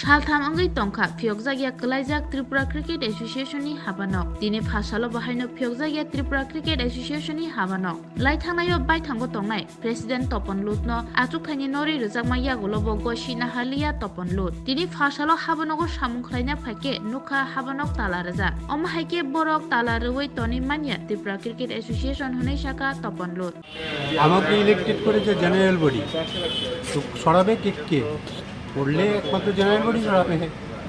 सालथाम अंगै तंखा फियकजागिया कलाइजाक Tripura cricket association नि हाबानक दिनै फासालो बाहायनो फियकजागिया त्रिपुरा क्रिकेट एसोसिएशन नि हाबानक लाइथांनायो बायथांगो तंनाय प्रेसिडेंट तपन लुतनो आचुखानि नरि रजाकमा यागुलो बगो सिनाहालिया तपन लुत दिनै फासालो हाबानगो सामुखलायना फाइके नुखा हाबानक ताला रजा अमहाइके बरक ताला रवै तनि मानिया त्रिपुरा क्रिकेट एसोसिएशन हनै शाखा तपन लुत আমাকে ইলেক্টেড করেছে জেনারেল বডি তো সরাবে কে করলে একমাত্র জেনারেল বডি সরাবে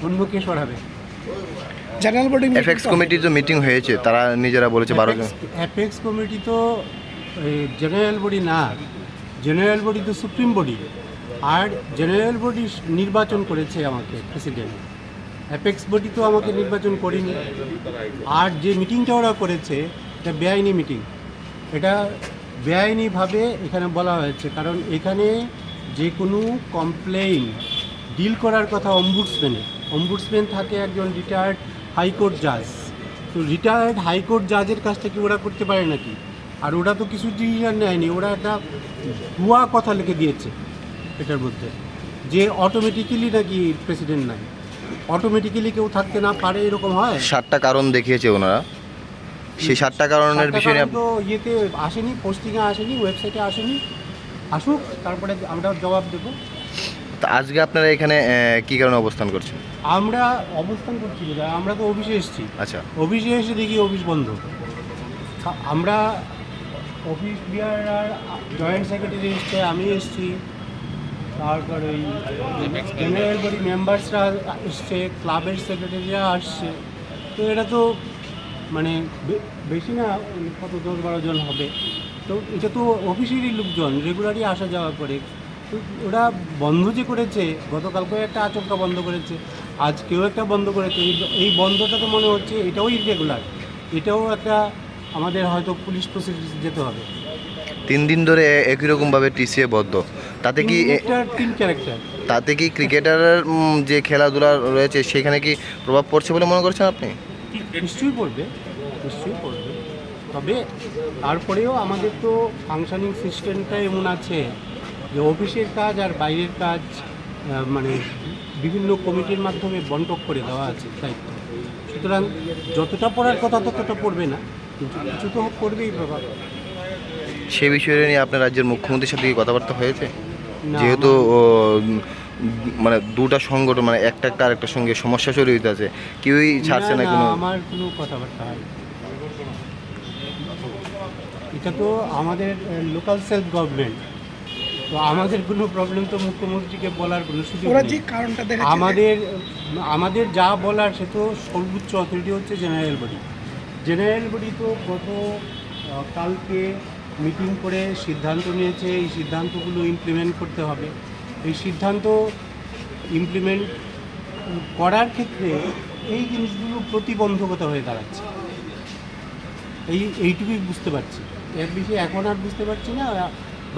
অন্য কে সরাবে জেনারেল বডি এফএক্স কমিটির যে মিটিং হয়েছে তারা নিজেরা বলেছে 12 জন অ্যাপেক্স কমিটি তো জেনারেল বডি না জেনারেল বডি তো সুপ্রিম বডি আর জেনারেল বডি নির্বাচন করেছে আমাকে প্রেসিডেন্ট অ্যাপেক্স বডি তো আমাকে নির্বাচন করেনি আর যে মিটিংটা ওরা করেছে এটা বেআইনি মিটিং এটা বেআইনিভাবে এখানে বলা হয়েছে কারণ এখানে যে কোনো কমপ্লেইন ডিল করার কথা অম্বুডসম্যান থাকে একজন রিটায়ার্ড হাইকোর্ট জাজ তো রিটায়ার্ড হাইকোর্ট জাজের কাছ থেকে ওরা করতে পারে নাকি আর ওরা তো কিছু ডিসিশন নেয়নি ওরা একটা ভুয়া কথা লিখে দিয়েছে এটার মধ্যে যে অটোমেটিক্যালি নাকি প্রেসিডেন্ট নাই অটোমেটিক্যালি কেউ থাকতে না পারে এরকম হয় 7টা কারণ দেখিয়েছে ওনারা সেই 7টা কারণের বিষয়ে তো ইয়েতে আসেনি পোস্টিংয়ে আসেনি ওয়েবসাইটে আসেনি আসুক তারপরে আমরা জবাব দেবো তো আজকে আপনারা এখানে কি কারণে অবস্থান করছেন আমরা অবস্থান করছি আমরা তো অফিসে এসেছি আচ্ছা অফিসে এসে দেখি অফিস বন্ধ আমরা অফিস বিহার জয়েন্ট সেক্রেটারি এসছে আমি এসেছি তারপর ওই জেনারেল বডি মেম্বার্সরা এসছে ক্লাবের সেক্রেটারিরা আসছে তো এটা তো মানে বেশি না কত 10-12 জন হবে তো এটা তো অফিসেরই লোকজন রেগুলারই আসা যাওয়া করে তো ওরা বন্ধ যে করেছে গতকালকেও একটা আচমকা বন্ধ করেছে আজকেও একটা বন্ধ করেছে এই বন্ধটা তো মনে হচ্ছে এটাও ইরেগুলার এটাও একটা আমাদের হয়তো পুলিশ প্রসিডিউর যেতে হবে 3 দিন ধরে একই রকমভাবে টিসিএ বদ্ধ তাতে কি তিন ক্যারেক্টার তাতে কি ক্রিকেটারের যে খেলাধুলা রয়েছে সেখানে কি প্রভাব পড়ছে বলে মনে করছেন আপনি নিশ্চয়ই পড়বে তবে তারপরেও আমাদের তো ফাংশনিং সিস্টেমটা এমন আছে যে অফিসের কাজ আর বাইরের কাজ মানে বিভিন্ন কমিটির মাধ্যমে বন্টন করে দেওয়া আছে দায়িত্ব সুতরাং যতটা পড়ার কথা ততটা পড়বে না কিন্তু কিছু তো করবেই প্রভাব সেই বিষয়ে নিয়ে আপনার রাজ্যের মুখ্যমন্ত্রীর সাথে কি কথাবার্তা হয়েছে না, যেহেতু মানে দুটা সংগঠন মানে একটা আরেকটার সঙ্গে সমস্যা জড়িত আছে কেউই ছাড়ছে না কোনো আমার কোনো কথাবার্তা হয় এটা তো আমাদের লোকাল সেলফ গভর্নমেন্ট তো আমাদের কোনো প্রবলেম তো মুখ্যমন্ত্রীকে বলার কোনো সুযোগ ওরা নেই যে কারণটা দেখাচ্ছে আমাদের যা বলার সে তো সর্বোচ্চ অথরিটি হচ্ছে জেনারেল বডি তো গত কালকে মিটিং করে সিদ্ধান্ত নিয়েছে এই সিদ্ধান্তগুলো ইমপ্লিমেন্ট করতে হবে এই সিদ্ধান্ত ইমপ্লিমেন্ট করার ক্ষেত্রে এই জিনিসগুলো প্রতিবন্ধকতা হয়ে দাঁড়াচ্ছে এইটুকুই বুঝতে পারছি এর বেশি এখন আর বুঝতে পারছি না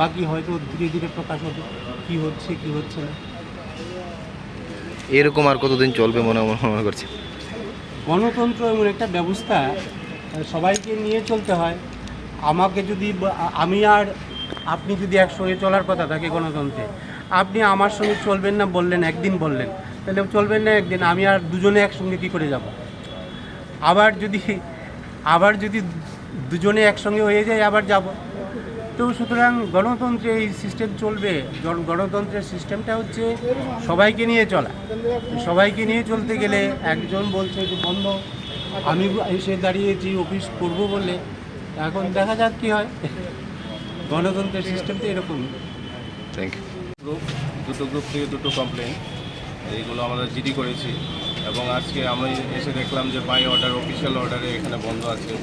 বাকি হয়তো ধীরে ধীরে প্রকাশ হবে কী হচ্ছে কী হচ্ছে না এরকম আর কতদিন চলবে মনে করছে গণতন্ত্র এমন একটা ব্যবস্থা সবাইকে নিয়ে চলতে হয় আমাকে যদি আমি আর আপনি যদি একসঙ্গে চলার কথা থাকে গণতন্ত্রে আপনি আমার সঙ্গে চলবেন না বললেন একদিন বললেন তাহলে চলবেন না একদিন আমি আর দুজনে একসঙ্গে কী করে যাব আবার যদি দুজনে একসঙ্গে হয়ে যায় আবার যাব তো সুতরাং গণতন্ত্রে এই সিস্টেম চলবে গণতন্ত্রের সিস্টেমটা হচ্ছে সবাইকে নিয়ে চলা সবাইকে নিয়ে চলতে গেলে একজন বলছে যে বন্ধ আমি এসে দাঁড়িয়েছি অফিস করব বলে এখন দেখা যাক কী হয় গণতন্ত্রের সিস্টেমটা এরকম থ্যাংক ইউ গ্রুপ থেকে দুটো কমপ্লেন এইগুলো আমরা জিডি করেছি এবং আজকে আমরা এসে দেখলাম যে বাই অর্ডার অফিসিয়াল অর্ডারে এখানে বন্ধ আছে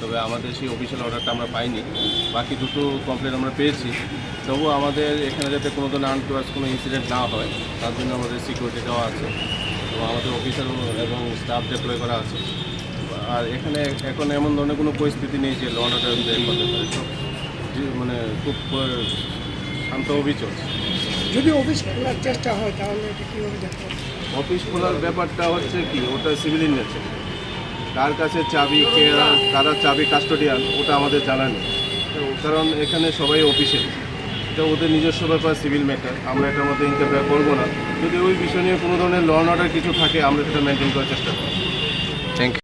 তবে আমাদের সেই অফিসিয়াল অর্ডারটা আমরা পাইনি বাকি দুটো কমপ্লেন আমরা পেয়েছি তবুও আমাদের এখানে যাতে কোনো ধরনের আনটুয়ার্স কোনো ইনসিডেন্ট না হয় তার জন্য আমাদের সিকিউরিটি দেওয়া আছে এবং আমাদের অফিসার এবং স্টাফ ডিপ্লয় করা আছে আর এখানে এখন এমন ধরনের কোনো পরিস্থিতি নেই যে ল অর্ডার করতে পারে সব মানে খুব শান্তভাবেই চলছে যদি অফিস খোলার চেষ্টা হয় তাহলে এটা কীভাবে দেখতে হবে অফিস খোলার ব্যাপারটা হচ্ছে কি ওটা সিভিল ইন নেচার কার কাছে চাবি কে কারা চাবি কাস্টোডিয়ান ওটা আমাদের জানা নেই কারণ এখানে সবাই অফিসে এটা ওদের নিজস্ব ব্যাপার, সিভিল ম্যাটার, আমরা এটার মধ্যে ইন্টারফেয়ার করবো না। যদি ওই বিষয় নিয়ে কোনো ধরনের ল অ্যান্ড অর্ডার কিছু থাকে আমরা সেটা মেনটেন করার চেষ্টা করব। Thank you.